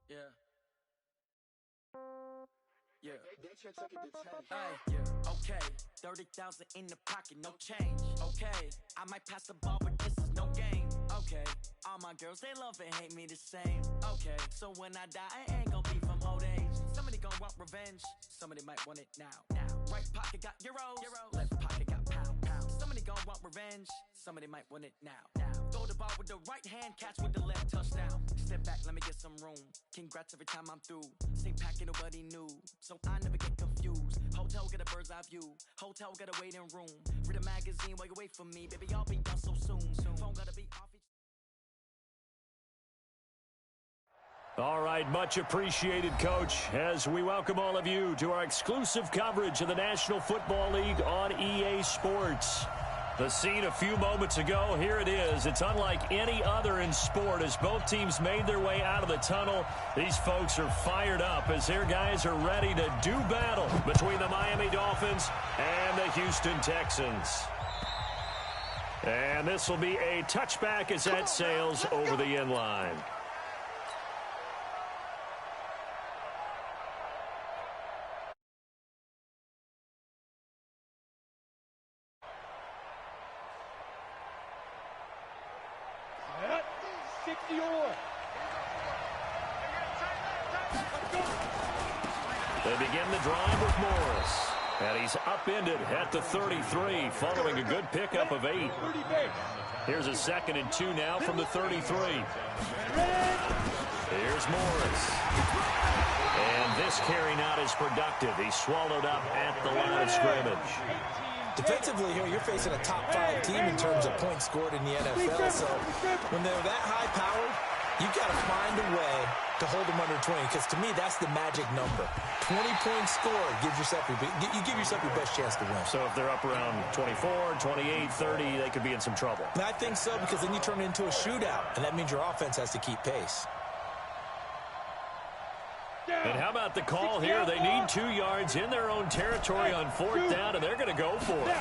Yeah. Yeah. Hey, yeah. Okay. 30,000 in the pocket, no change. Okay. I might pass the ball, but this is no game. Okay. All my girls, they love and hate me the same. Okay. So when I die, I ain't gonna be from old age. Somebody gonna want revenge. Somebody might want it now. Right pocket got euros. Left pocket got pound. Somebody gonna want revenge. Somebody might want it now. Throw the ball with the right hand, catch with the left, touchdown. Step back, let me get some room. Congrats every time I'm through. Same packet, nobody knew, so I never get confused. Hotel get a bird's eye view. Hotel get a waiting room. Read a magazine while you wait for me, baby. I'll be done so soon. Phone gotta be off. All right, much appreciated, Coach, as we welcome all of you to our exclusive coverage of the National Football League on EA Sports. The scene a few moments ago, here it is. It's unlike any other in sport as both teams made their way out of the tunnel. These folks are fired up as their guys are ready to do battle between the Miami Dolphins and the Houston Texans. And this will be a touchback as that sails over the end line. They begin the drive with Morris. And he's upended at the 33 following a good pickup of 8. Here's a 2nd and 2 now from the 33. Here's Morris. And this carry not as productive. He's swallowed up at the line of scrimmage. Defensively here, you're facing a top 5 team in terms of points scored in the NFL. So when they're that high-powered, you've got to find a way to hold them under 20, because to me, that's the magic number. 20 points scored gives yourself you give yourself your best chance to win. So if they're up around 24, 28, 30, they could be in some trouble. And I think so, because then you turn it into a shootout, and that means your offense has to keep pace. And how about the call here? They need 2 yards in their own territory on 4th down, and they're going to go for it.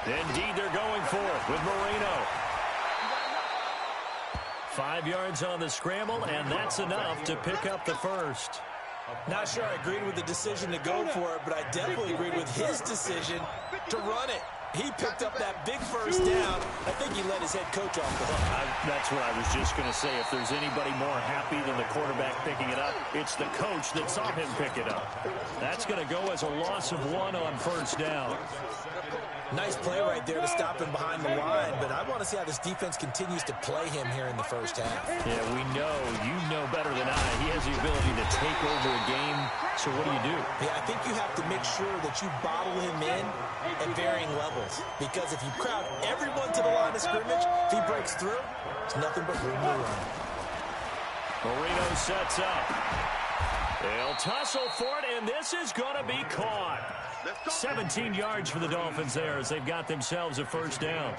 Indeed, they're going for it with Moreno. 5 yards on the scramble, and that's enough to pick up the first. Not sure I agreed with the decision to go for it, but I definitely agreed with his decision to run it. He picked up that big first down. I think he let his head coach off the hook. That's what I was just going to say. If there's anybody more happy than the quarterback picking it up, it's the coach that saw him pick it up. That's going to go as a loss of 1 on 1st down. Nice play right there to stop him behind the line, but I want to see how this defense continues to play him here in the first half. Yeah, we know. You know better than I. He has the ability to take over a game, so what do? Yeah, I think you have to make sure that you bottle him in at varying levels, because if you crowd everyone to the line of scrimmage, if he breaks through, it's nothing but room to run. Moreno sets up. They'll tussle for it, and this is going to be caught. 17 yards for the Dolphins there as they've got themselves a first down.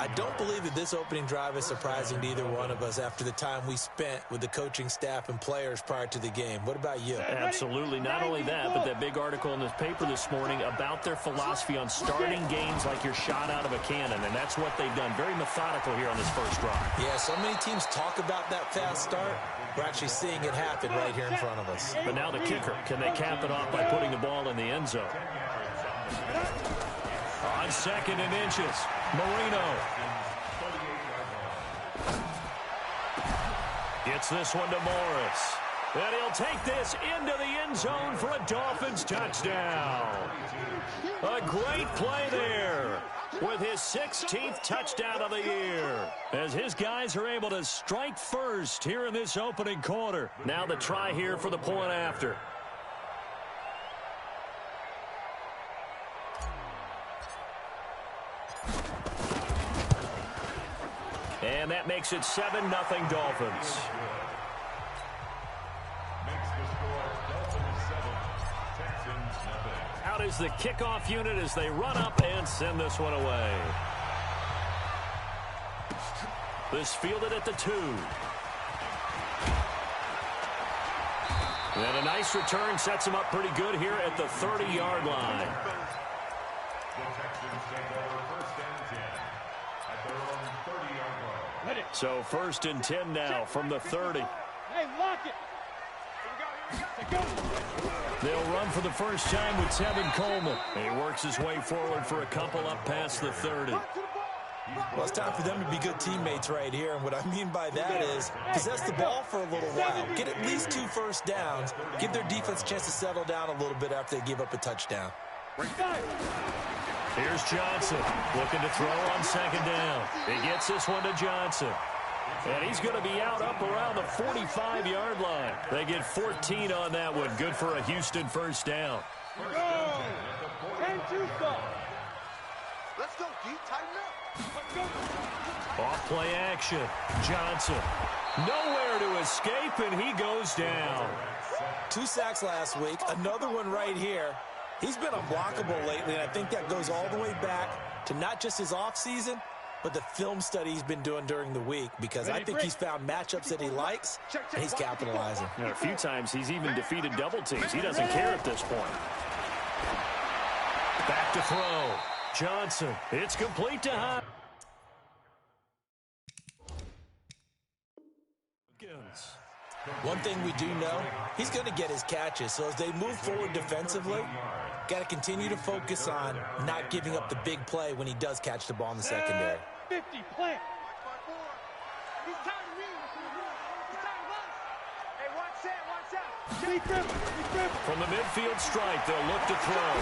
I don't believe that this opening drive is surprising to either one of us after the time we spent with the coaching staff and players prior to the game. What about you? Absolutely. Not only that, but that big article in the paper this morning about their philosophy on starting games like you're shot out of a cannon, and that's what they've done. Very methodical here on this first drive. Yeah, so many teams talk about that fast start. We're actually seeing it happen right here in front of us. But now the kicker. Can they cap it off by putting the ball in the end zone? On 2nd and inches, Moreno. Gets this one to Morris. And he'll take this into the end zone for a Dolphins touchdown. A great play there with his 16th touchdown of the year, as his guys are able to strike first here in this opening quarter. Now the try here for the point after. And that makes it 7-0 Dolphins. Out is the kickoff unit as they run up and send this one away. This fielded at the 2. And a nice return sets him up pretty good here at the 30-yard line. So 1st and 10 now from the 30. They'll run for the first time with Tevin Coleman. He works his way forward for a couple up past the 30. Well, it's time for them to be good teammates right here. And what I mean by that is possess the ball for a little while. Get at least 2 first downs. Give their defense a chance to settle down a little bit after they give up a touchdown. Here's Johnson looking to throw on second down. He gets this one to Johnson. And he's going to be out up around the 45-yard line. They get 14 on that one. Good for a Houston first down. Let's go, D. Tighten up. Off play action. Johnson. Nowhere to escape, and he goes down. 2 sacks last week. Another one right here. He's been unblockable lately, and I think that goes all the way back to not just his offseason, but the film study he's been doing during the week, because I think he's found matchups that he likes, and he's capitalizing. You know, a few times he's even defeated double teams. He doesn't care at this point. Back to throw. Johnson. It's complete to Hopkins. One thing we do know, he's going to get his catches. So as they move forward defensively, got to continue to focus on not giving up the big play when he does catch the ball in the secondary. 50, plant. He's tired of me. He's tired of us. Hey, watch out. From the midfield stripe, they'll look to throw.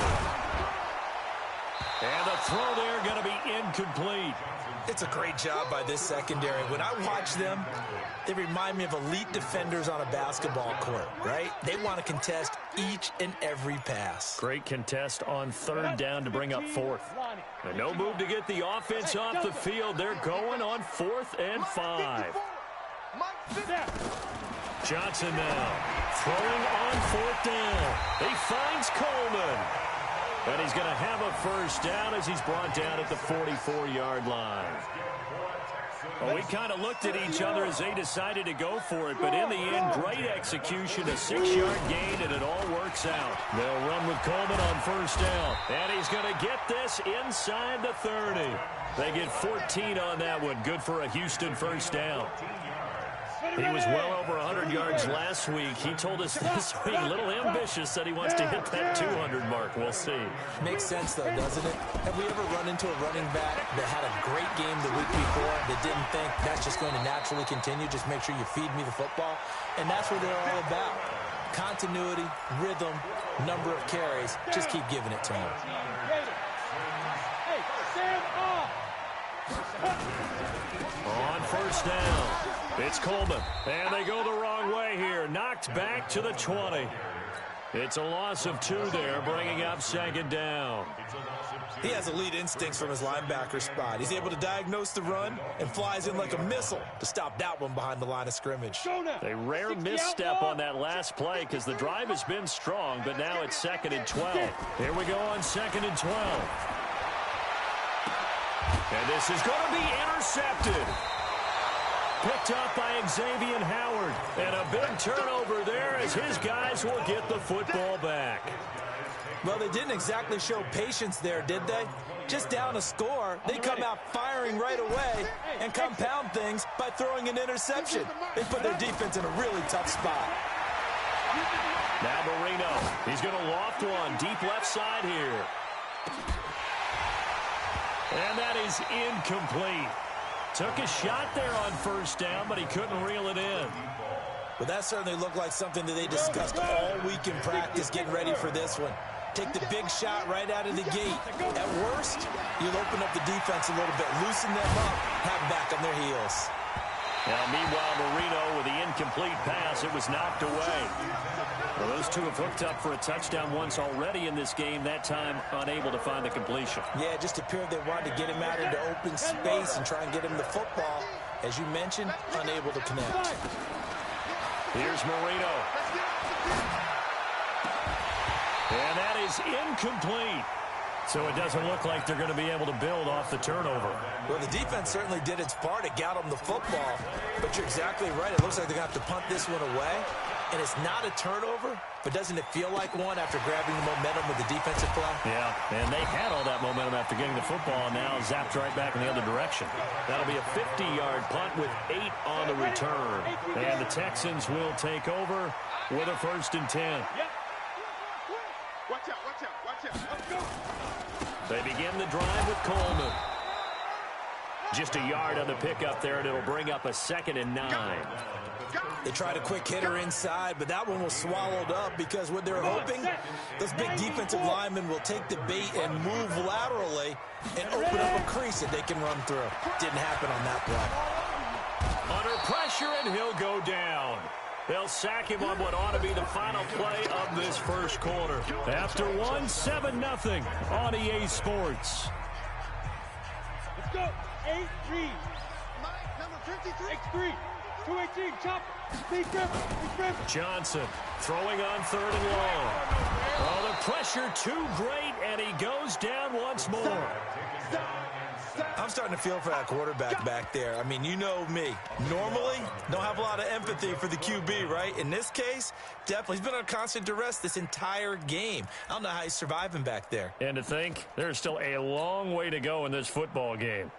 And the throw there going to be incomplete. It's a great job by this secondary. When I watch them, they remind me of elite defenders on a basketball court, right? They want to contest each and every pass. Great contest on third down to bring up fourth. And no move to get the offense off the field. They're going on 4th and 5. Johnson now throwing on 4th down. He finds Coleman. And he's going to have a first down as he's brought down at the 44-yard line. Well, we kind of looked at each other as they decided to go for it, but in the end, great execution, a 6-yard gain, and it all works out. They'll run with Coleman on first down, and he's going to get this inside the 30. They get 14 on that one. Good for a Houston first down. He was well over 100 yards last week. He told us this week, a little ambitious, that he wants to hit that 200 mark. We'll see. Makes sense, though, doesn't it? Have we ever run into a running back that had a great game the week before that didn't think that's just going to naturally continue? Just make sure you feed me the football. And that's what they're all about. Continuity, rhythm, number of carries. Just keep giving it to him. Hey, stand up. On first down, it's Coleman. And they go the wrong way here. Knocked back to the 20. It's a loss of 2 there, bringing up second down. He has elite instincts from his linebacker spot. He's able to diagnose the run and flies in like a missile to stop that one behind the line of scrimmage. A rare misstep on that last play because the drive has been strong, but now it's 2nd and 12. Here we go on 2nd and 12. And this is going to be intercepted. Picked up by Xavier Howard. And a big turnover there as his guys will get the football back. Well, they didn't exactly show patience there, did they? Just down a score, they come out firing right away and compound things by throwing an interception. They put their defense in a really tough spot. Now Marino. He's going to loft one deep left side here. And that is incomplete. Took a shot there on first down, but he couldn't reel it in. But that certainly looked like something that they discussed all week in practice, getting ready for this one. Take the big shot right out of the gate. At worst, you'll open up the defense a little bit, loosen them up, have them back on their heels. Now, meanwhile, Marino with the incomplete pass, it was knocked away. Well, those two have hooked up for a touchdown once already in this game, that time unable to find the completion. Yeah, it just appeared they wanted to get him out into open space and try and get him the football. As you mentioned, unable to connect. Here's Marino. And that is incomplete. So it doesn't look like they're going to be able to build off the turnover. Well, the defense certainly did its part to get them the football. But you're exactly right. It looks like they're going to have to punt this one away. And it's not a turnover, but doesn't it feel like one after grabbing the momentum with the defensive play? Yeah, and they had all that momentum after getting the football, and now zapped right back in the other direction. That'll be a 50-yard punt with 8 on the return. And the Texans will take over with a 1st and 10. Watch out, watch out, watch out. Let's go. They begin the drive with Coleman. Just a yard on the pickup there, and it'll bring up a 2nd and 9. They tried a quick hitter inside, but that one was swallowed up because what they're hoping, those big defensive linemen will take the bait and move laterally and open up a crease that they can run through. Didn't happen on that play. Under pressure, and he'll go down. They'll sack him on what ought to be the final play of this first quarter. After 7-0 on EA Sports. Let's go. 8-3. Number 53. X3. 218. Chop. Big grip. Johnson throwing on 3rd and long. Oh, the pressure too great, and he goes down once more. I'm starting to feel for that quarterback back there. I mean, you know me. Normally, don't have a lot of empathy for the QB, right? In this case, definitely. He's been under constant duress this entire game. I don't know how he's surviving back there. And to think, there's still a long way to go in this football game.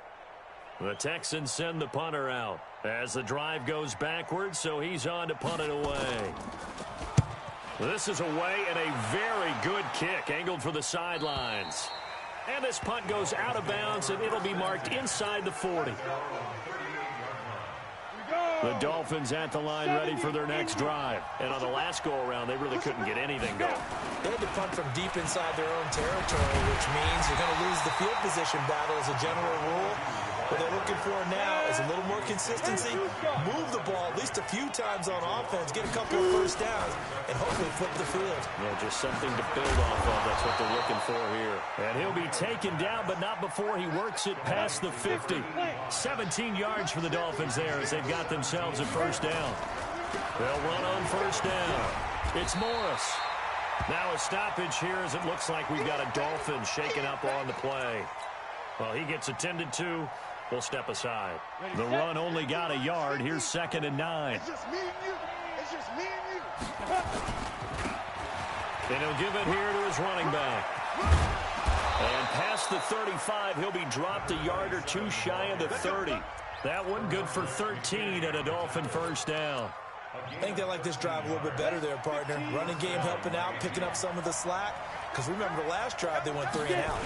The Texans send the punter out as the drive goes backwards, so he's on to punt it away. This is away, and a very good kick angled for the sidelines. And this punt goes out of bounds, and it'll be marked inside the 40. The Dolphins at the line ready for their next drive. And on the last go-around, they really couldn't get anything going. They had to punt from deep inside their own territory, which means you're going to lose the field position battle as a general rule. What they're looking for now is a little more consistency, move the ball at least a few times on offense, get a couple of first downs, and hopefully flip the field. Yeah, just something to build off of. That's what they're looking for here. And he'll be taken down, but not before he works it past the 50. 17 yards for the Dolphins there as they've got themselves a first down. They'll run on first down. It's Morris. Now a stoppage here as it looks like we've got a Dolphin shaken up on the play. Well, he gets attended to. We'll step aside. The run only got a yard. Here's 2nd and 9. It's just me and you. It's just me and you. And he'll give it here to his running back. And past the 35, he'll be dropped a yard or two shy of the 30. That one good for 13 and a Dolphin first down. I think they like this drive a little bit better there, partner. Running game helping out, picking up some of the slack. Because remember the last drive, they went 3 and out.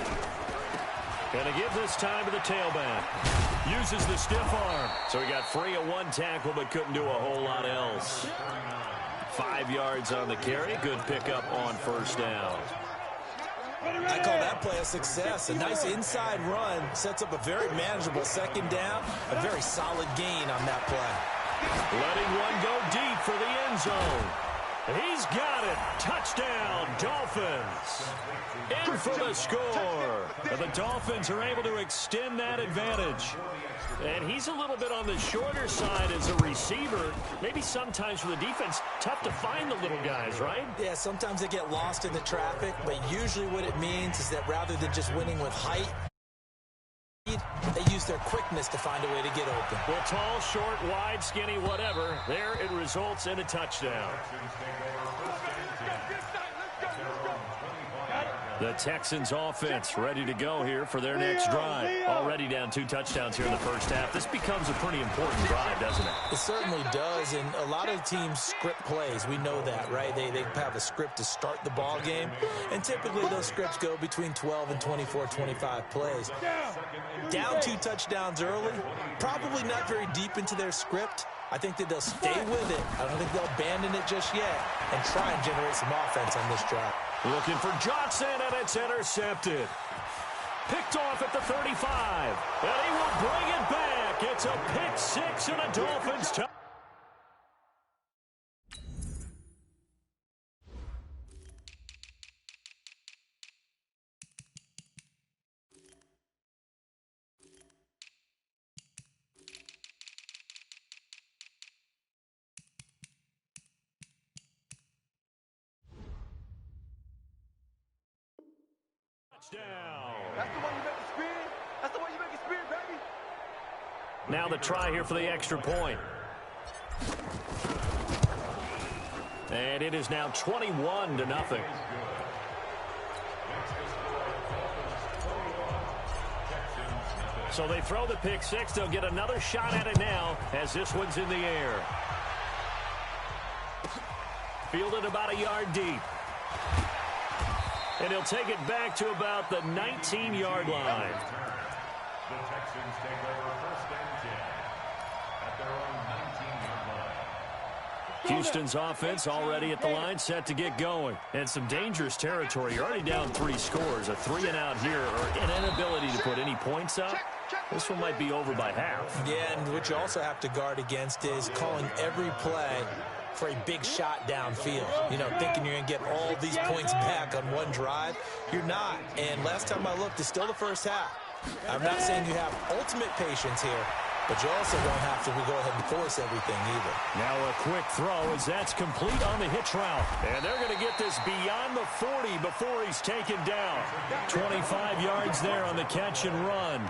Going to give this time to the tailback. Uses the stiff arm. So he got free of one tackle but couldn't do a whole lot else. 5 yards on the carry. Good pickup on first down. I call that play a success. A nice inside run sets up a very manageable 2nd down. A very solid gain on that play. Letting one go deep for the end zone. He's got it. Touchdown, Dolphins. In for the score. And the Dolphins are able to extend that advantage. And he's a little bit on the shorter side as a receiver. Maybe sometimes for the defense, tough to find the little guys, right? Yeah, sometimes they get lost in the traffic, but usually what it means is that rather than just winning with height, they use their quickness to find a way to get open. Well, tall, short, wide, skinny, whatever. There it results in a touchdown. The Texans offense ready to go here for their next drive. Already down 2 touchdowns here in the first half. This becomes a pretty important drive, doesn't it? It certainly does, and a lot of teams script plays. We know that, right? They have a script to start the ball game, and typically those scripts go between 12 and 24, 25 plays. Down 2 touchdowns early, probably not very deep into their script. I think that they'll stay with it. I don't think they'll abandon it just yet and try and generate some offense on this drive. Looking for Johnson, and it's intercepted. Picked off at the 35, and he will bring it back. It's a pick 6 and a Dolphins touchdown. That's the one you make it spin. That's the one you make it spin, baby. Now the try here for the extra point. And it is now 21-0. So they throw the pick six. They'll get another shot at it now as this one's in the air. Fielded about a yard deep. And he'll take it back to about the 19-yard line. The Texans take over 1st and 10 at their own 19-yard line. Houston's offense already at the line, set to get going. And some dangerous territory. You're already down 3 scores. A 3-and-out here, or an inability to put any points up. This one might be over by half. Yeah, and what you also have to guard against is calling every play for a big shot downfield. You know, thinking you're going to get all these points back on one drive. You're not. And last time I looked, it's still the first half. I'm not saying you have ultimate patience here, but you also don't have to go ahead and force everything either. Now a quick throw as that's complete on the hitch route. And they're going to get this beyond the 40 before he's taken down. 25 yards there on the catch and run.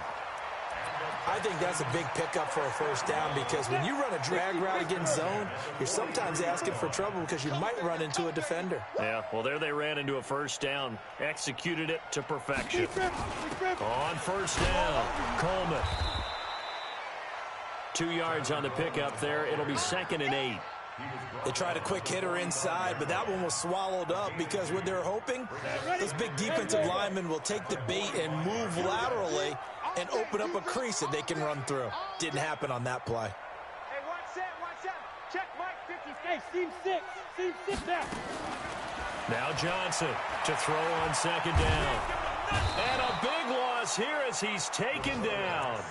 I think that's a big pickup for a first down because when you run a drag route against zone, you're sometimes asking for trouble because you might run into a defender. Yeah, well, there they ran into a first down. Executed it to perfection. On first down, Coleman. 2 yards on the pickup there. It'll be 2nd and 8. They tried a quick hitter inside, but that one was swallowed up because what they're hoping, those big defensive linemen will take the bait and move laterally and open up a crease that they can run through. Didn't happen on that play. Hey, watch that. Check Mike 50. Hey, seam 6 now. Now Johnson to throw on 2nd down. And a big loss here as he's taken down.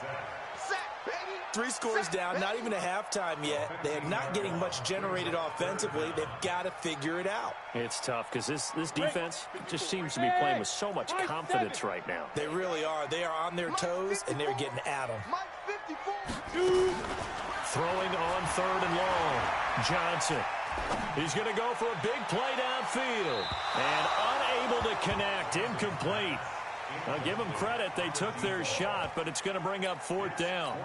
3 scores down, not even a halftime yet. They're not getting much generated offensively. They've got to figure it out. It's tough because this defense just seems to be playing with so much confidence right now. They really are. They are on their toes, and they're getting at them. Throwing on 3rd and long. Johnson. He's going to go for a big play downfield. And unable to connect. Incomplete. I'll give them credit. They took their shot, but it's going to bring up 4th down.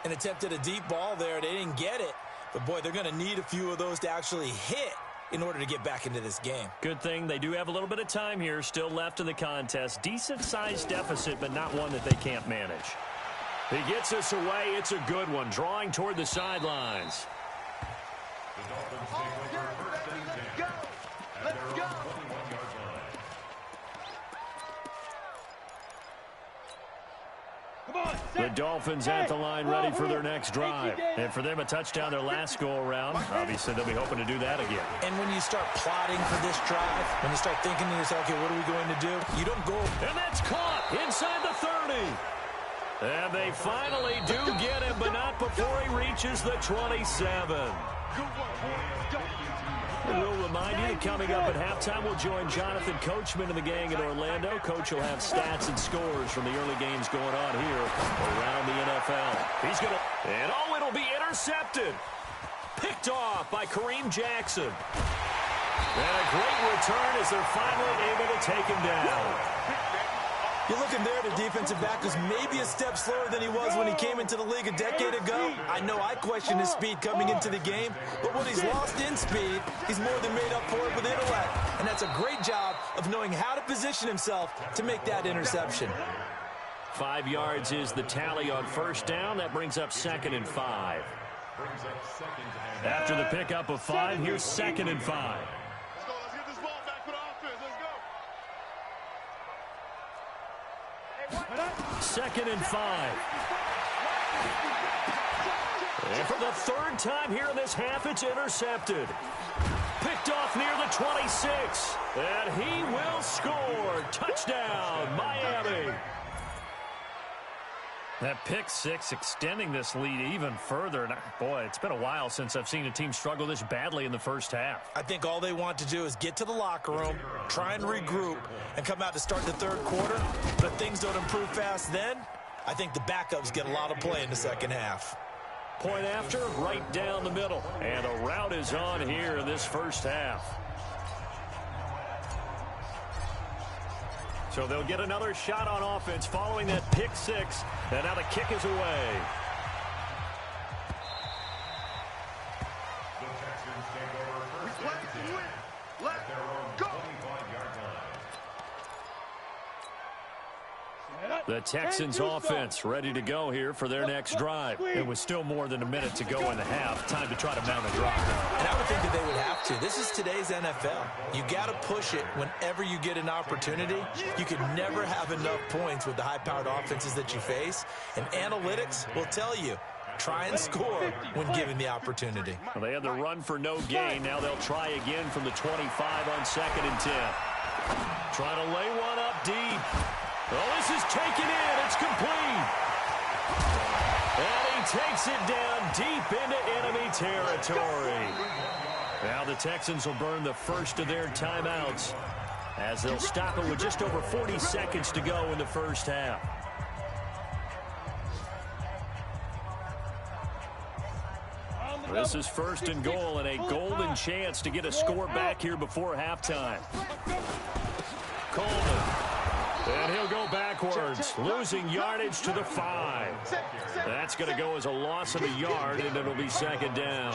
And attempted a deep ball there. They didn't get it. But, boy, they're going to need a few of those to actually hit in order to get back into this game. Good thing they do have a little bit of time here still left in the contest. Decent-sized deficit, but not one that they can't manage. He gets us away. It's a good one. Drawing toward the sidelines. The Dolphins take over 1st and 10 at their own 21-yard line. The Dolphins at the line ready for their next drive. And for them, a touchdown their last go-around. Obviously, they'll be hoping to do that again. And when you start plotting for this drive, when you start thinking to yourself, okay, what are we going to do? You don't go. And that's caught inside the 30. And they finally do get him, but not before he reaches the 27. And we'll remind you that coming up at halftime, we'll join Jonathan Coachman and the gang in Orlando. Coach will have stats and scores from the early games going on here around the NFL. He's going to, and oh, it'll be intercepted. Picked off by Kareem Jackson. And a great return as they're finally able to take him down. You're looking there, the defensive back was maybe a step slower than he was when he came into the league a decade ago. I know I questioned his speed coming into the game, but what he's lost in speed, he's more than made up for it with intellect. And that's a great job of knowing how to position himself to make that interception. 5 yards is the tally on first down. That brings up 2nd and 5. After the pickup of 5, here's 2nd and 5. Let's get this ball back for the offense. Let's go. 2nd and 5. And for the 3rd time here in this half, it's intercepted. Picked off near the 26. And he will score. Touchdown, Miami. That pick six extending this lead even further. And boy, it's been a while since I've seen a team struggle this badly in the first half. I think all they want to do is get to the locker room, try and regroup, and come out to start the 3rd quarter. But if things don't improve fast then, I think the backups get a lot of play in the second half. Point after, right down the middle. And the route is on here in this first half. So they'll get another shot on offense following that pick six. And now the kick is away. The Texans take over The Texans offense ready to go here for their next drive. It was still more than a minute to go in the half. Time to try to mount a drive. And I would think that they would have to. This is today's NFL. You got to push it whenever you get an opportunity. You can never have enough points with the high-powered offenses that you face. And analytics will tell you, try and score when given the opportunity. Well, they had the run for no gain. Now they'll try again from the 25 on 2nd and 10. Trying to lay one up deep. Oh, this is taken in. It's complete. And he takes it down deep into enemy territory. Now the Texans will burn the first of their timeouts as they'll stop it with just over 40 seconds to go in the first half. This is 1st and goal and a golden chance to get a score back here before halftime. Coleman. And he'll go backwards, losing yardage to the 5. That's going to go as a loss of a yard, and it'll be 2nd down.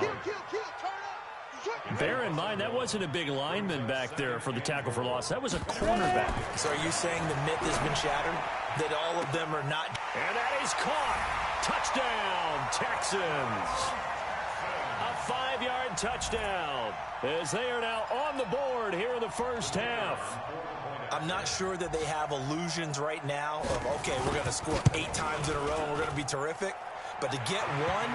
Bear in mind, that wasn't a big lineman back there for the tackle for loss. That was a cornerback. So are you saying the myth has been shattered? That all of them are not? And that is caught. Touchdown, Texans. A 5-yard touchdown as they are now on the board here in the first half. I'm not sure that they have illusions right now of, okay, we're going to score 8 times in a row and we're going to be terrific. But to get one,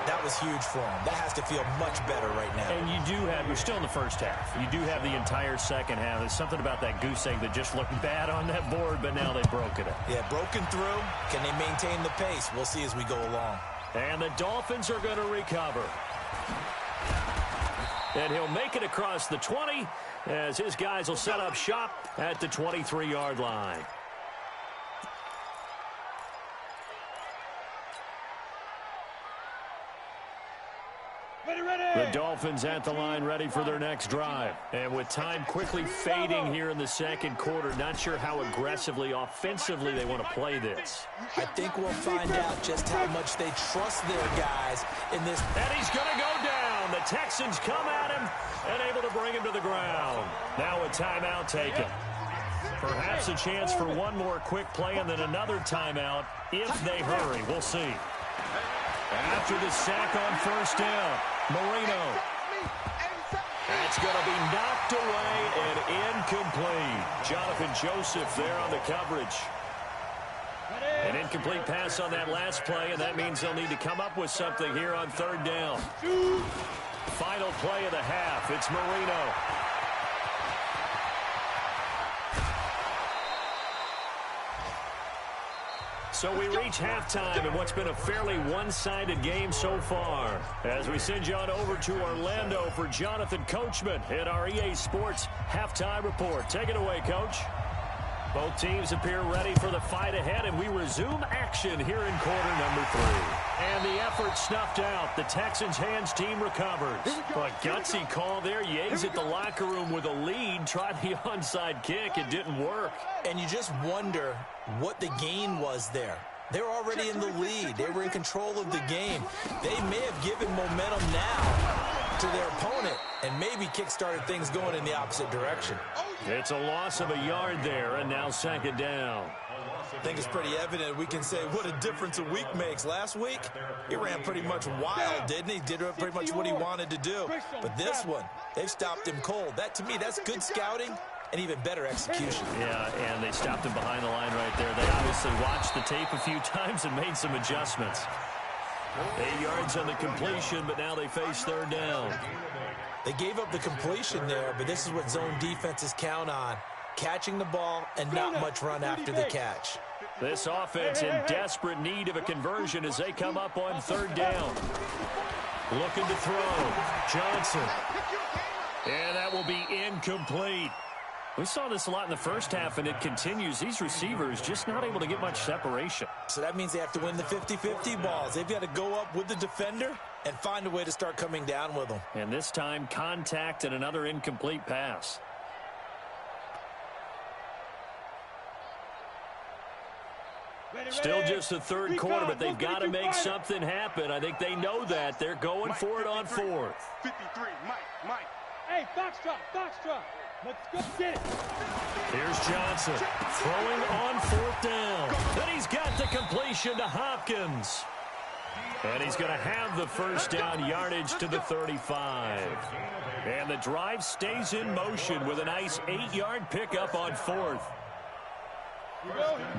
that was huge for them. That has to feel much better right now. And you're still in the first half. You do have the entire second half. There's something about that goose egg that just looked bad on that board, but now they've broken it. Yeah, broken through. Can they maintain the pace? We'll see as we go along. And the Dolphins are going to recover. And he'll make it across the 20 as his guys will set up shop at the 23-yard line. The Dolphins at the line ready for their next drive. And with time quickly fading here in the second quarter, not sure how aggressively, offensively they want to play this. I think we'll find out just how much they trust their guys in this. And he's going to go down. The Texans come at him and able to bring him to the ground. Now a timeout taken. Perhaps a chance for one more quick play and then another timeout if they hurry. We'll see. After the sack on 1st down, Marino. That's going to be knocked away and incomplete. Jonathan Joseph there on the coverage. An incomplete pass on that last play, and that means they'll need to come up with something here on 3rd down. Final play of the half. It's Marino. So we reach halftime in what's been a fairly one-sided game so far. As we send you on over to Orlando for Jonathan Coachman in our EA Sports Halftime Report. Take it away, Coach. Both teams appear ready for the fight ahead, and we resume action here in quarter number 3. And the effort snuffed out. The Texans' hands team recovers. But gutsy call there. You exit the locker room with a lead. Tried the onside kick. It didn't work. And you just wonder what the gain was there. They were already in the lead. They were in control of the game. They may have given momentum now to their opponent and maybe kick-started things going in the opposite direction. It's a loss of a yard there, and now 2nd down. I think it's pretty evident. We can say what a difference a week makes. Last week, he ran pretty much wild, didn't he? Did pretty much what he wanted to do. But this one, they've stopped him cold. That, to me, that's good scouting and even better execution. Yeah, and they stopped him behind the line right there. They obviously watched the tape a few times and made some adjustments. 8 yards on the completion, but now they face 3rd down. They gave up the completion there, but this is what zone defenses count on. Catching the ball and not much run after the catch. This offense in desperate need of a conversion as they come up on 3rd down. Looking to throw. Johnson. And that will be incomplete. We saw this a lot in the first half, and it continues. These receivers just not able to get much separation. So that means they have to win the 50-50 balls. They've got to go up with the defender and find a way to start coming down with them. And this time, contact and another incomplete pass. Still just the 3rd quarter, but they've got to make something happen. I think they know that. They're going for it on 4th. 53, Mike. Hey, Foxtrot. Let's go. Get it. Here's Johnson throwing on 4th down. Then he's got the completion to Hopkins. And he's going to have the first down yardage to the 35. And the drive stays in motion with a nice 8-yard pickup on 4th.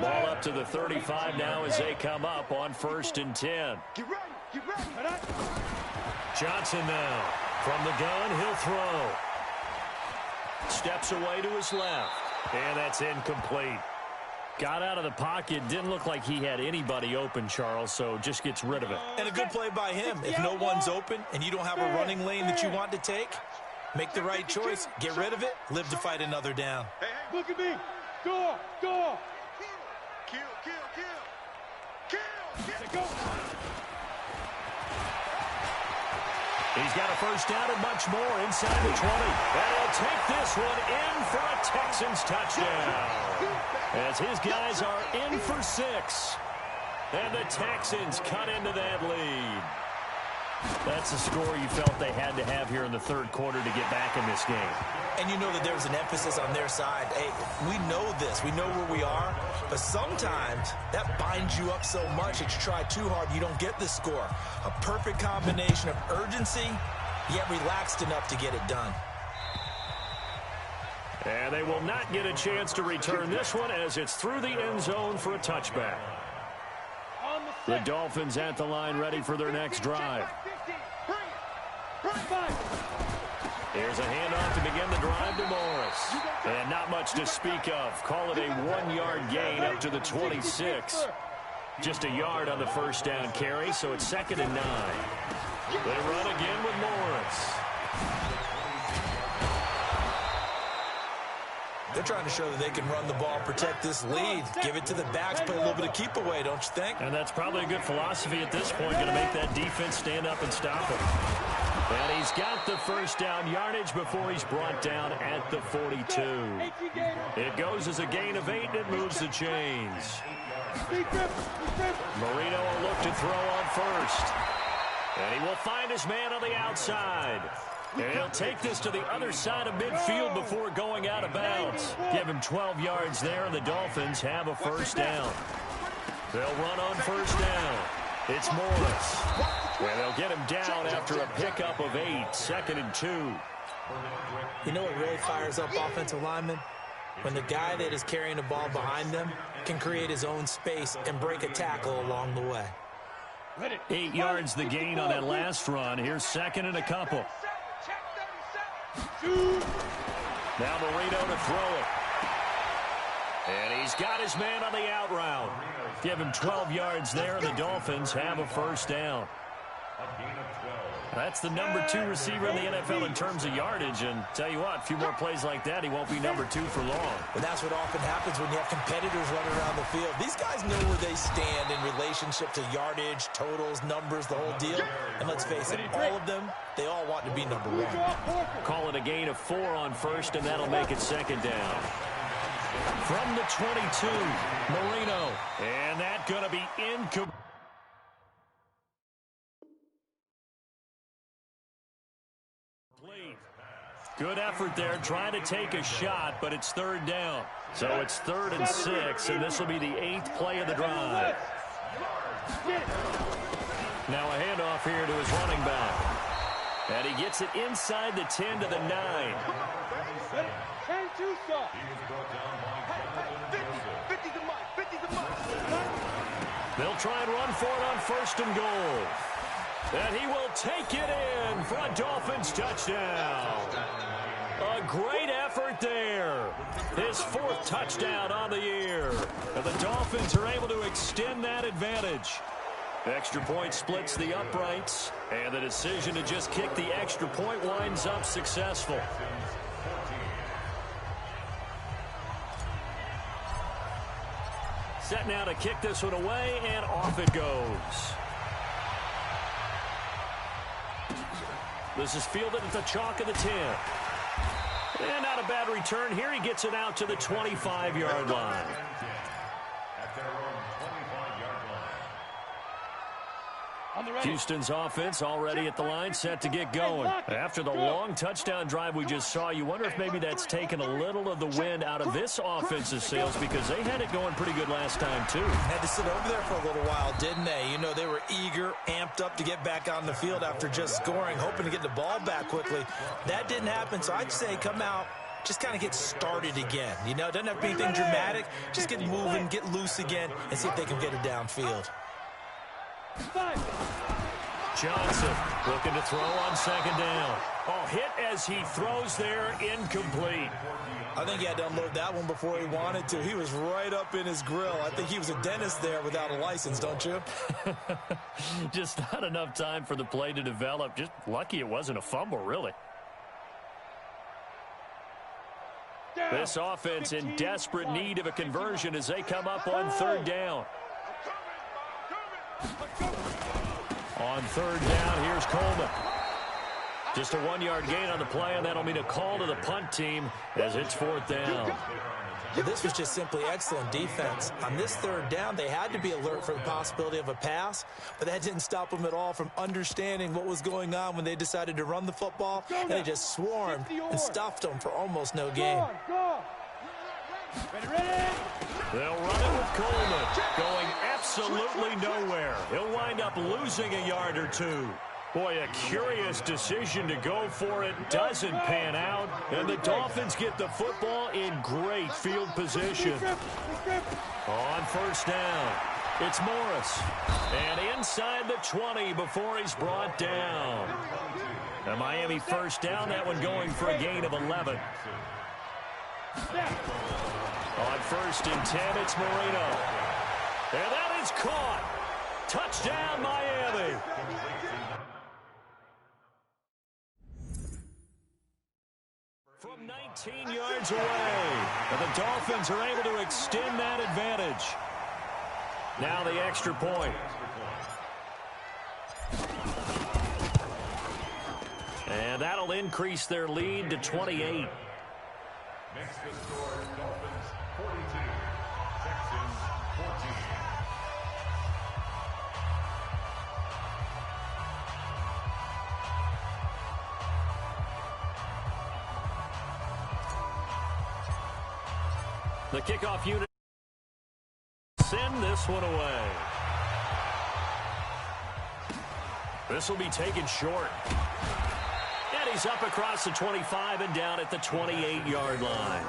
Ball up to the 35 now as they come up on 1st and 10. Get ready. Get ready. Johnson now. From the gun, he'll throw. Steps away to his left. And that's incomplete. Got out of the pocket. Didn't look like he had anybody open, Charles, so just gets rid of it. And a good play by him. If no one's open and you don't have a running lane that you want to take, make the right choice. Get rid of it. Live to fight another down. Hey, Look at me. Go. Go. kill. Go. He's got a first down and much more inside the 20. And he'll take this one in for a Texans touchdown. As his guys are in for 6. And the Texans cut into that lead. That's the score you felt they had to have here in the 3rd quarter to get back in this game. And you know that there's an emphasis on their side. Hey, we know this. We know where we are. But sometimes that binds you up so much that you try too hard, you don't get the score. A perfect combination of urgency, yet relaxed enough to get it done. And they will not get a chance to return this one as it's through the end zone for a touchback. The Dolphins at the line ready for their next drive. Here's a handoff to begin the drive to Morris. And not much to speak of. Call it a 1-yard gain up to the 26. Just a yard on the first down carry, so it's 2nd and 9. They run again with Morris. They're trying to show that they can run the ball, protect this lead, give it to the backs, play a little bit of keep away, don't you think? And that's probably a good philosophy at this point, going to make that defense stand up and stop him. And he's got the first down yardage before he's brought down at the 42. It goes as a gain of 8, and it moves the chains. Marino will look to throw on 1st. And he will find his man on the outside. And he'll take this to the other side of midfield before going out of bounds. Give him 12 yards there, and the Dolphins have a first down. They'll run on 1st down. It's Morris. And they'll get him down after a pickup of 8, 2nd and 2. You know what really fires up offensive linemen? When the guy that is carrying the ball behind them can create his own space and break a tackle along the way. 8 yards the gain on that last run. Here's 2nd and a couple. Now Marino to throw it. And he's got his man on the out route. Give him 12 yards there, and the Dolphins have a first down. That's the number 2 receiver in the NFL in terms of yardage, and tell you what, a few more plays like that, he won't be number 2 for long. But that's what often happens when you have competitors running around the field. These guys know where they stand in relationship to yardage, totals, numbers, the whole deal. And let's face it, all of them, they all want to be number 1. Call it a gain of 4 on 1st, and that'll make it 2nd down. From the 22, Marino. And that going to be incomplete. Good effort there, trying to take a shot, but it's 3rd down. So it's 3rd and 6, and this will be the 8th play of the drive. Now a handoff here to his running back. And he gets it inside the 10 to the 9. They'll try and run for it on 1st and goal. And he will take it in for a Dolphins touchdown. A great effort there. His 4th touchdown on the year. And the Dolphins are able to extend that advantage. Extra point splits the uprights. And the decision to just kick the extra point winds up successful. Set now to kick this one away, and off it goes. This is fielded at the chalk of the 10. And not a bad return here. He gets it out to the 25-yard line. At their own 25-yard line. Houston's offense already at the line, set to get going. After the long touchdown drive we just saw, you wonder if maybe that's taken a little of the wind out of this offense's sails because they had it going pretty good last time, too. Had to sit over there for a little while, didn't they? You know, they were eager, amped up to get back on the field after just scoring, hoping to get the ball back quickly. That didn't happen, so I'd say come out, just kind of get started again. You know, it doesn't have to be anything dramatic. Just get moving, get loose again, and see if they can get it downfield. Johnson looking to throw on second down. Oh, hit as he throws there, incomplete. I think he had to unload that one before he wanted to. He was right up in his grill. I think he was a dentist there without a license, don't you? Just not enough time for the play to develop. Just lucky it wasn't a fumble, really. This offense in desperate need of a conversion as they come up on third down. On third down, here's Coleman. Just a 1-yard gain on the play, and that'll mean a call to the punt team as it's fourth down. Well, this was just simply excellent defense. On this third down, they had to be alert for the possibility of a pass, but that didn't stop them at all from understanding what was going on when they decided to run the football, and they just swarmed and stuffed them for almost no gain. They'll run it with Coleman, going absolutely nowhere. He'll wind up losing a yard or two. Boy, a curious decision to go for it. Doesn't pan out. And the Dolphins get the football in great field position. On first down, it's Morris. And inside the 20 before he's brought down. A Miami first down, that one going for a gain of 11. On first and 10, it's Marino. And that is caught. Touchdown, Miami. From 19 yards away, and the Dolphins are able to extend that advantage. Now the extra point. And that'll increase their lead to 28. Makes the score Dolphins 42, Texans 14. The kickoff unit send this one away. This will be taken short. And he's up across the 25 and down at the 28-yard line.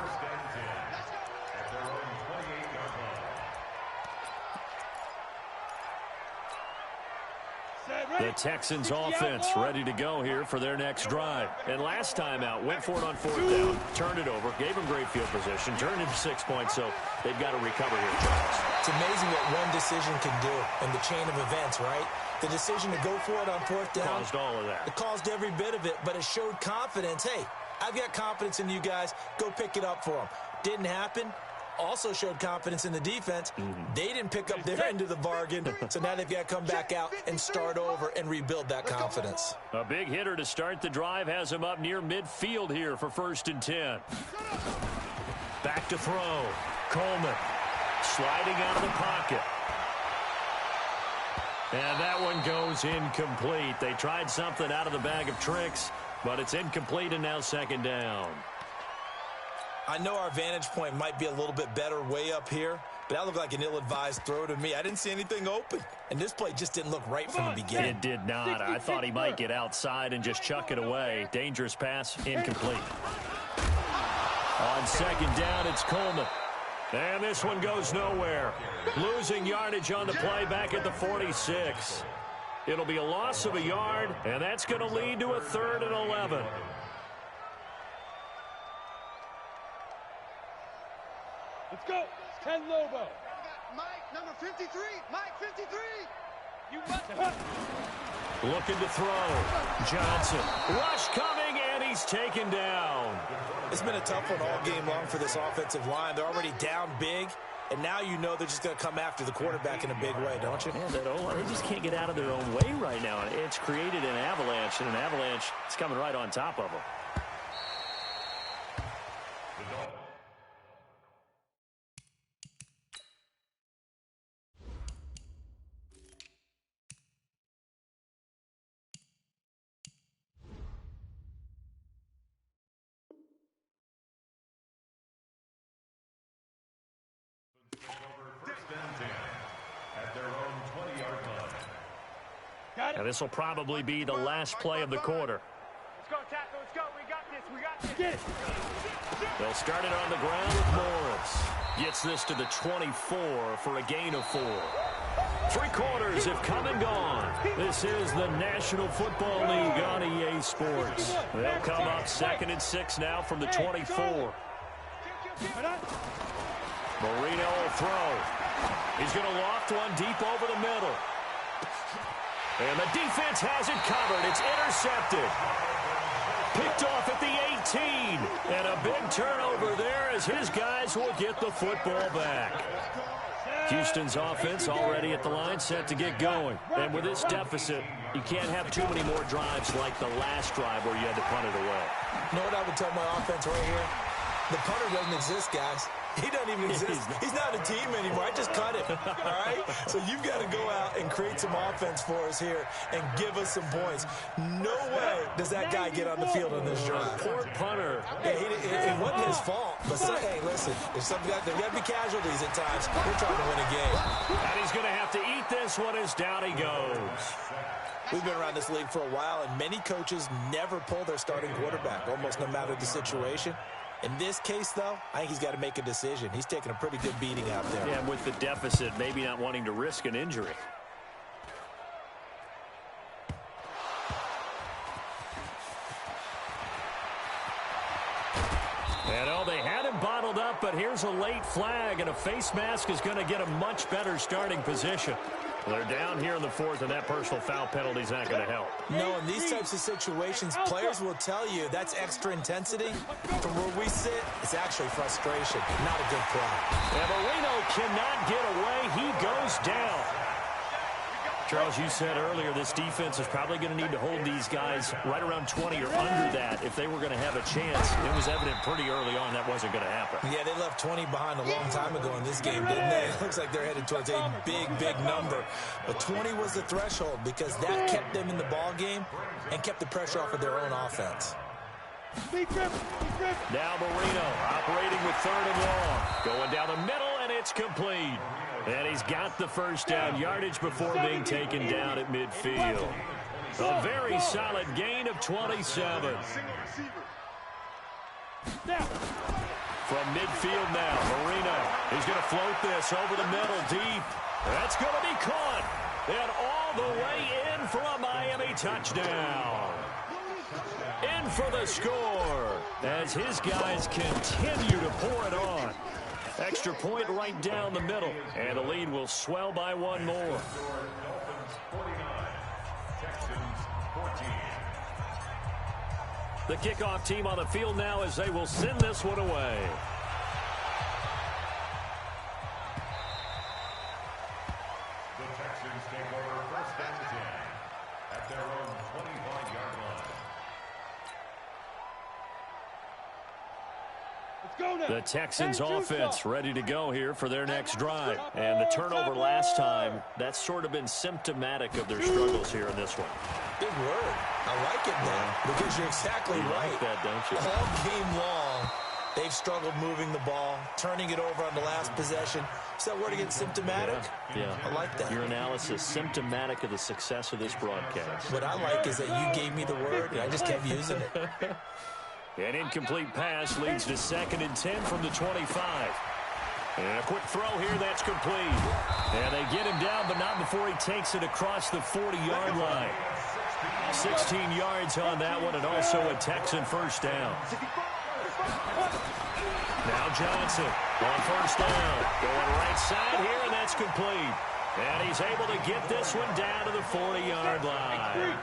The Texans offense ready to go here for their next drive. And last time out, went for it on fourth down, turned it over, gave them great field position, turned into 6 points, so they've got to recover here, Charles. It's amazing what one decision can do in the chain of events, right? The decision to go for it on fourth down caused all of that. It caused every bit of it, but it showed confidence. Hey, I've got confidence in you guys. Go pick it up for them. Didn't happen. Also showed confidence in the defense. They didn't pick up their end of the bargain, so now they've got to come back out and start over and rebuild that confidence. A big hitter to start the drive has him up near midfield here for first and 10. Back to throw. Coleman sliding out of the pocket. And that one goes incomplete. They tried something out of the bag of tricks, but it's incomplete and now second down. I know our vantage point might be a little bit better way up here, but that looked like an ill-advised throw to me. I didn't see anything open, and this play just didn't look right from the beginning. It did not. I thought he might get outside and just chuck it away. Dangerous pass, incomplete. On second down, it's Coleman. And this one goes nowhere. Losing yardage on the play back at the 46. It'll be a loss of a yard, and that's going to lead to a 3rd and 11. Let's go. Ken Lobo. Mike, number 53. Mike, 53. You must. Looking to throw. Johnson. Rush coming, and he's taken down. It's been a tough one all game long for this offensive line. They're already down big, and now you know they're just going to come after the quarterback in a big way, don't you? Yeah, they just can't get out of their own way right now. It's created an avalanche, and an avalanche is coming right on top of them. And this will probably be the last play of the quarter. Let's go, tackle. Let's go. We got this. We got this. Get it. They'll start it on the ground with Morris. Gets this to the 24 for a gain of 4. 3 quarters have come and gone. This is the National Football League on EA Sports. They'll come up 2nd and 6 now from the 24. Marino will throw. He's going to loft one deep over the middle. And the defense has it covered. It's intercepted. Picked off at the 18. And a big turnover there as his guys will get the football back. Houston's offense already at the line, set to get going. And with this deficit, you can't have too many more drives like the last drive where you had to punt it away. You know what I would tell my offense right here? The punter doesn't exist, guys. He doesn't even exist. He's not a team anymore. I just cut it, all right? So you've got to go out and create some offense for us here and give us some points. No way does that guy get on the field on this drive. Poor punter. Yeah, it wasn't his fault. But, hey, listen, there's got to be casualties at times. We're trying to win a game. And he's going to have to eat this one as down he goes. We've been around this league for a while, and many coaches never pull their starting quarterback, almost no matter the situation. In this case, though, I think he's got to make a decision. He's taking a pretty good beating out there. Yeah, with the deficit, maybe not wanting to risk an injury. And, oh, they had him bottled up, but here's a late flag, and a face mask is going to get a much better starting position. They're down here in the 4th, and that personal foul penalty is not going to help. No, in these types of situations, players will tell you that's extra intensity. From where we sit, it's actually frustration, not a good play. And Marino cannot get away. He goes down. Charles, you said earlier this defense is probably going to need to hold these guys right around 20 or under that if they were going to have a chance. It was evident pretty early on that wasn't going to happen. Yeah, they left 20 behind a long time ago in this game, didn't they? It looks like they're headed towards a big, big number. But 20 was the threshold because that kept them in the ball game and kept the pressure off of their own offense. Now Marino operating with 3rd and long. Going down the middle, and it's complete. And he's got the first down yardage before being taken down at midfield. A very solid gain of 27. From midfield now, Marino. He's going to float this over the middle deep. That's going to be caught. And all the way in for a Miami touchdown. In for the score as his guys continue to pour it on. Extra point right down the middle, and the lead will swell by 1 more. The kickoff team on the field now as they will send this one away. The Texans take over 1st and 10 at their own 25-yard line. The Texans offense ready to go here for their next drive. And the turnover last time, that's sort of been symptomatic of their struggles here in this one. Big word. I like it now because you're exactly right. Like that, don't you? All game long, they've struggled moving the ball, turning it over on the last possession. Is that word again, symptomatic? Yeah. I like that. Your analysis, symptomatic of the success of this broadcast. What I like is that you gave me the word, and I just kept using it. An incomplete pass leads to 2nd and 10 from the 25. And a quick throw here, that's complete. And they get him down, but not before he takes it across the 40-yard line. 16 yards on that one, and also a Texan first down. Now Johnson on first down. Going right side here, and that's complete. And he's able to get this one down to the 40-yard line.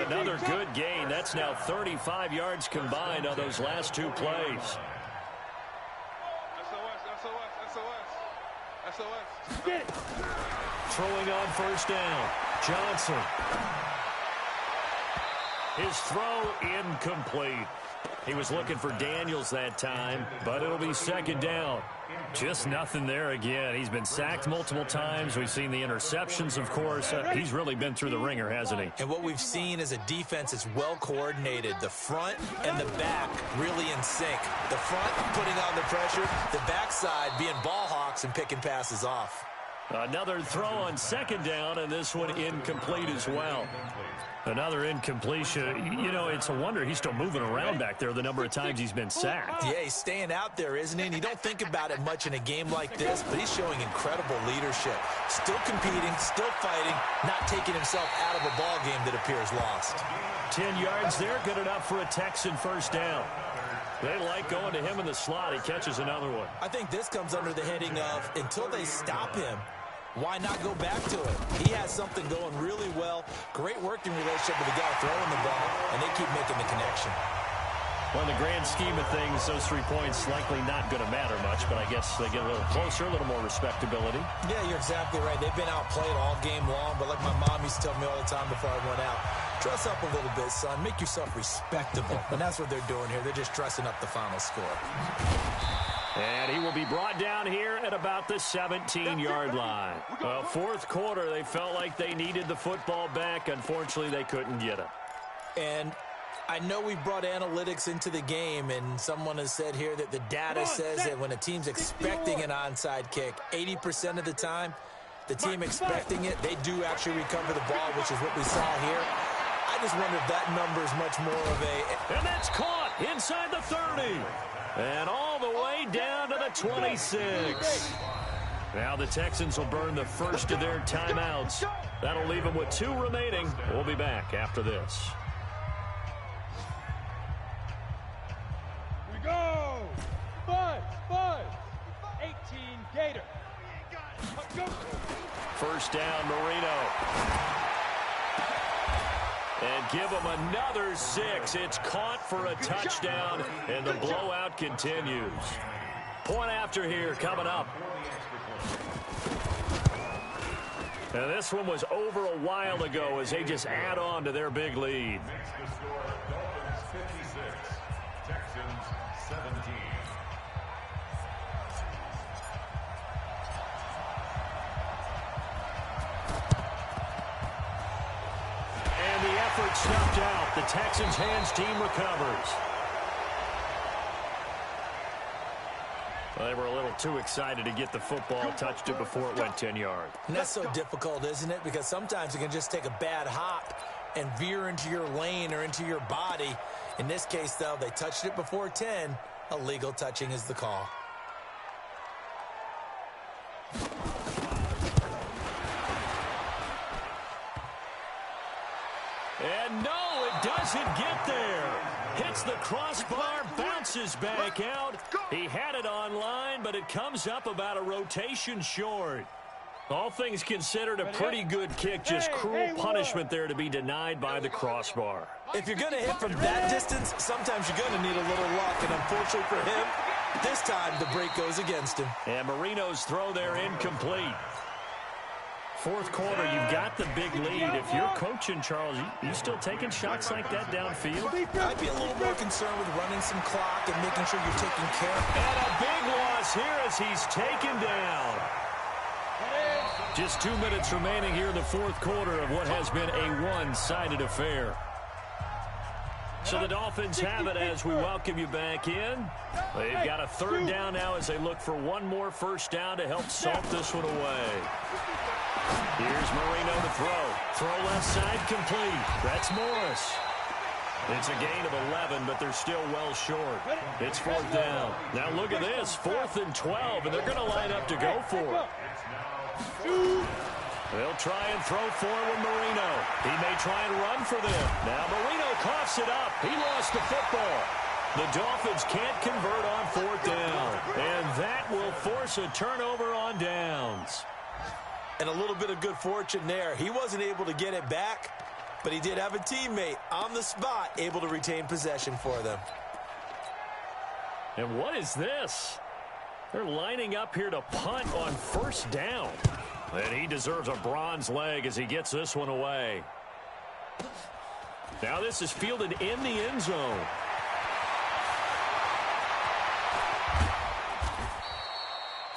Another good gain. That's now 35 yards combined on those last 2 plays. Throwing on first down. Johnson. His throw incomplete. He was looking for Daniels that time, but it'll be 2nd down. Just nothing there again. He's been sacked multiple times. We've seen the interceptions, of course. He's really been through the ringer, hasn't he? And what we've seen is a defense that's well coordinated. The front and the back really in sync. The front putting on the pressure, the backside being ball hawks and picking passes off. Another throw on second down, and this one incomplete as well. Another incompletion. You know, it's a wonder he's still moving around back there the number of times he's been sacked. Yeah, he's staying out there, isn't he? And you don't think about it much in a game like this, but he's showing incredible leadership. Still competing, still fighting, not taking himself out of a ball game that appears lost. 10 yards there, good enough for a Texan first down. They like going to him in the slot. He catches another one. I think this comes under the heading of, until they stop him, why not go back to it? He has something going really well. Great working relationship with the guy throwing the ball, and they keep making the connection. Well, in the grand scheme of things, those 3 points likely not going to matter much, but I guess they get a little closer, a little more respectability. Yeah, you're exactly right. They've been outplayed all game long, but like my mom used to tell me all the time before I went out, dress up a little bit, son. Make yourself respectable. And that's what they're doing here. They're just dressing up the final score. And he will be brought down here at about the 17-yard line. Well, fourth quarter, they felt like they needed the football back. Unfortunately, they couldn't get it. And I know we brought analytics into the game, and someone has said here that the data says that when a team's expecting an onside kick, 80% of the time, the team expecting it, they do actually recover the ball, which is what we saw here. I just wonder if that number is much more of a... And that's caught inside the 30. And all the way down to the 26. Now the Texans will burn the first of their timeouts. That'll leave them with 2 remaining. We'll be back after this. Here we go. 5, 18 Gator. Go. First down, Marino. And give them another 6. It's caught for a touchdown, and the blowout continues. Point after here coming up. And this one was over a while ago as they just add on to their big lead. Makes the score Dolphins 56, Texans 17. And the effort snuffed out. The Texans' hands team recovers. Well, they were a little too excited to get the football, touched it before it went 10 yards. And that's so difficult, isn't it? Because sometimes it can just take a bad hop and veer into your lane or into your body. In this case, though, they touched it before 10. Illegal touching is the call. And no, it doesn't get there. Hits the crossbar, bounces back out. He had it online, but it comes up about a rotation short. All things considered, a pretty good kick. Just cruel punishment there to be denied by the crossbar. If you're going to hit from that distance, sometimes you're going to need a little luck. And unfortunately for him, this time the break goes against him. And Marino's throw there incomplete. Fourth quarter, you've got the big lead. If you're coaching, Charles, you still taking shots like that downfield? I'd be a little more concerned with running some clock and making sure you're taking care of it. And a big loss here as he's taken down. Just 2 minutes remaining here in the fourth quarter of what has been a one-sided affair. So the Dolphins have it as we welcome you back in. They've got a third down now as they look for one more first down to help salt this one away. Here's Marino to throw. Throw left side complete. That's Morris. It's a gain of 11, but they're still well short. It's fourth down. Now look at this, 4th and 12, and they're going to line up to go for it. They'll try and throw forward Marino. He may try and run for them. Now Marino coughs it up. He lost the football. The Dolphins can't convert on fourth down, and that will force a turnover on downs. And a little bit of good fortune there. He wasn't able to get it back, but he did have a teammate on the spot able to retain possession for them. And what is this? They're lining up here to punt on first down. And he deserves a bronze leg as he gets this one away. Now this is fielded in the end zone.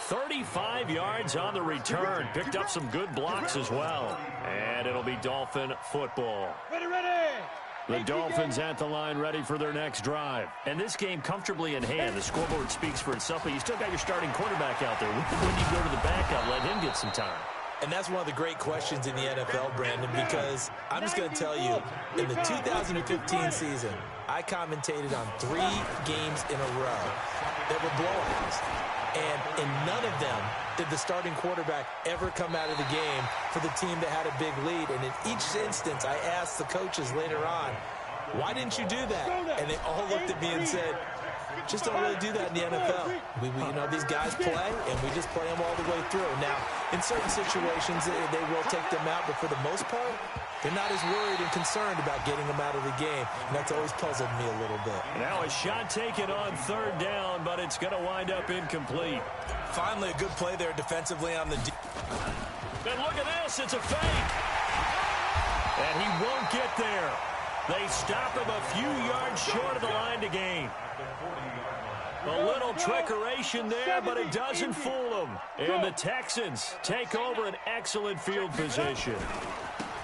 "35 yards on the return. Picked up some good blocks as well. And it'll be Dolphin football. Ready. The Dolphins at the line ready for their next drive. And this game comfortably in hand. The scoreboard speaks for itself, but you still got your starting quarterback out there. When do you go to the backup? Let him get some time. And that's one of the great questions in the NFL, Brandon, because I'm just going to tell you, in the 2015 season, I commentated on 3 games in a row that were blowouts. And in none of them did the starting quarterback ever come out of the game for the team that had a big lead. And in each instance, I asked the coaches later on, why didn't you do that? And they all looked at me and said, just don't really do that in the NFL. You know, these guys play, and we just play them all the way through. Now, in certain situations, they will take them out, but for the most part, they're not as worried and concerned about getting them out of the game, and that's always puzzled me a little bit. Now a shot taken on 3rd down, but it's going to wind up incomplete. Finally, a good play there defensively on the And look at this, it's a fake. And he won't get there. They stop him a few yards short of the line to gain. A little trickeration there, but it doesn't fool them. And the Texans take over an excellent field position.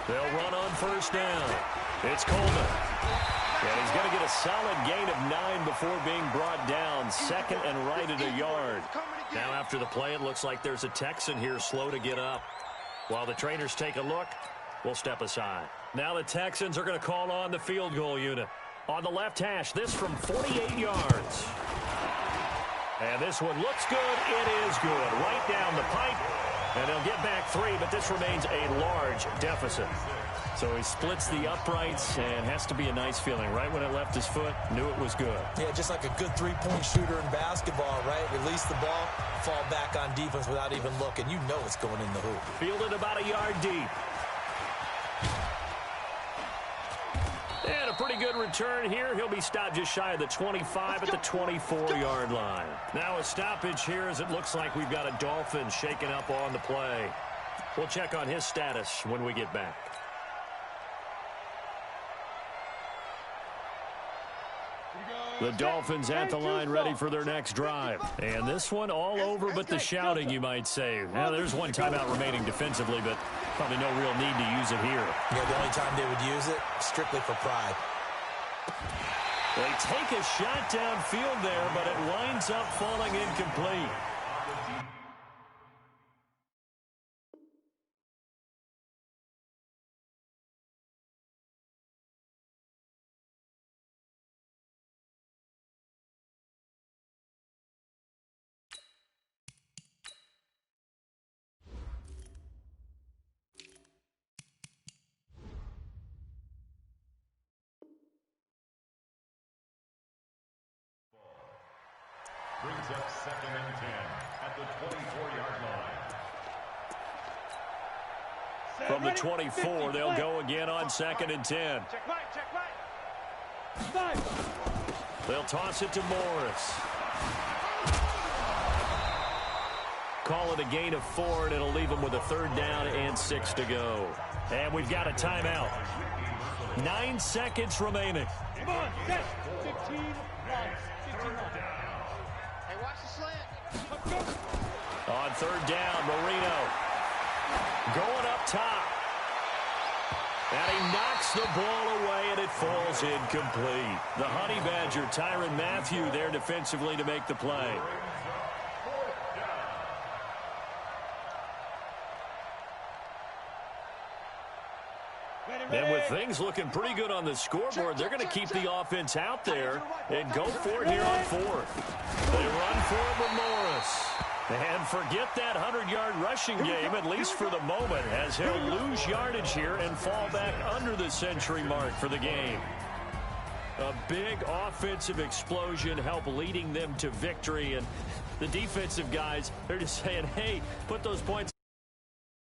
They'll run on 1st down. It's Coleman. And he's going to get a solid gain of 9 before being brought down. 2nd and right at a yard. Now after the play, it looks like there's a Texan here slow to get up. While the trainers take a look, we'll step aside. Now the Texans are going to call on the field goal unit. On the left hash, this from 48 yards. And this one looks good. It is good. Right down the pipe. And they'll get back 3, but this remains a large deficit. So he splits the uprights and has to be a nice feeling. Right when it left his foot, knew it was good. Yeah, just like a good 3-point shooter in basketball, right? Release the ball, fall back on defense without even looking. You know it's going in the hoop. Fielded about a yard deep. And a pretty good return here. He'll be stopped just shy of the 25 at the 24-yard line. Now a stoppage here as it looks like we've got a Dolphin shaken up on the play. We'll check on his status when we get back. The Dolphins at the line ready for their next drive. And this one all over but the shouting, you might say. Now, there's one timeout remaining defensively, but probably no real need to use it here. Yeah, the only time they would use it, strictly for pride. They take a shot downfield there, but it winds up falling incomplete. Brings up 2nd and 10 at the 24-yard line. From the 24, they'll go again on 2nd and 10. Check right. They'll toss it to Morris. Call it a gain of 4, and it'll leave them with a 3rd down and 6 to go. And we've got a timeout. 9 seconds remaining. Come on, set. 15 runs. 15 runs. On 3rd down, Marino going up top. And he knocks the ball away, and it falls incomplete. The Honey Badger, Tyrann Mathieu, there defensively to make the play. And with things looking pretty good on the scoreboard, they're going to keep the offense out there and go for it here on 4th. They run for it with Morris. And forget that 100-yard rushing game, at least for the moment, as he'll lose yardage here and fall back under the century mark for the game. A big offensive explosion help leading them to victory. And the defensive guys, they're just saying, hey, put those points